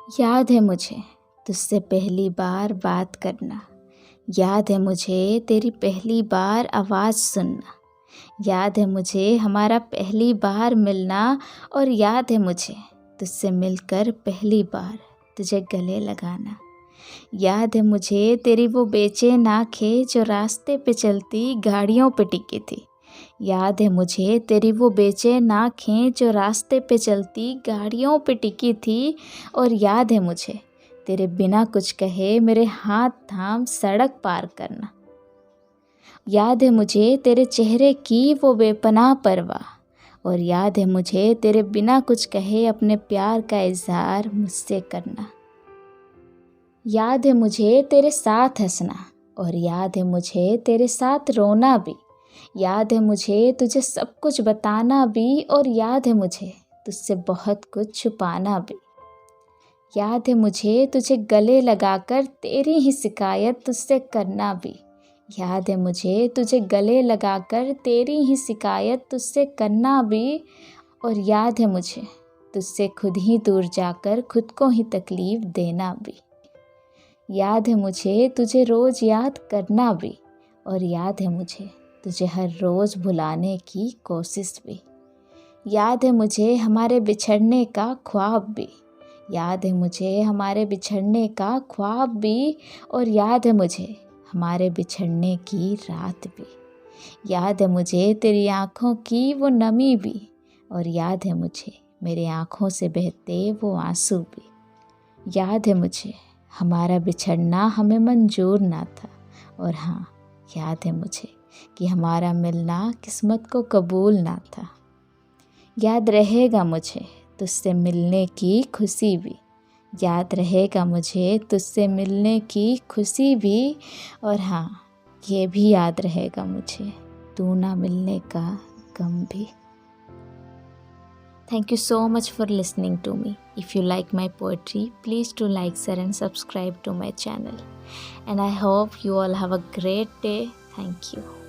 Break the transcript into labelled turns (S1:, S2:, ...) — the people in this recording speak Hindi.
S1: याद है मुझे तुझसे पहली बार बात करना, याद है मुझे तेरी पहली बार आवाज़ सुनना, याद है मुझे हमारा पहली बार मिलना और याद है मुझे तुझसे मिलकर पहली बार तुझे गले लगाना। याद है मुझे तेरी वो बेचैन आँखें जो रास्ते पे चलती गाड़ियों पे टिकी थी। याद है मुझे तेरी वो बेचैन आँखें जो रास्ते पे चलती गाड़ियों पे टिकी थी। और याद है मुझे तेरे बिना कुछ कहे मेरे हाथ थाम सड़क पार करना। याद है मुझे तेरे चेहरे की वो बेपनाह परवाह, और याद है मुझे तेरे बिना कुछ कहे अपने प्यार का इजहार मुझसे करना। याद है मुझे तेरे साथ हंसना, और याद है मुझे तेरे साथ रोना भी। याद है मुझे तुझे सब कुछ बताना भी, और याद है मुझे तुझसे बहुत कुछ छुपाना भी। याद है मुझे तुझे गले लगाकर तेरी ही शिकायत तुझसे करना भी। याद है मुझे तुझे गले लगाकर तेरी ही शिकायत तुझसे करना भी। और याद है मुझे तुझसे खुद ही दूर जाकर खुद को ही तकलीफ़ देना भी। याद है मुझे तुझे रोज़ याद करना भी, और याद है मुझे तुझे हर रोज़ भुलाने की कोशिश भी। याद है मुझे हमारे बिछड़ने का ख्वाब भी। याद है मुझे हमारे बिछड़ने का ख्वाब भी, और याद है मुझे हमारे बिछड़ने की रात भी। याद है मुझे तेरी आँखों की वो नमी भी, और याद है मुझे मेरी आँखों से बहते वो आंसू भी। याद है मुझे हमारा बिछड़ना हमें मंजूर ना था, और हाँ याद है मुझे कि हमारा मिलना किस्मत को कबूल ना था। याद रहेगा मुझे तुझसे मिलने की खुशी भी। याद रहेगा मुझे तुझसे मिलने की खुशी भी, और हाँ ये भी याद रहेगा मुझे तू ना मिलने का गम भी। Thank you so much for listening to me. If you like my poetry, please do like, share and subscribe to my channel. And I hope you all have a great day. Thank you.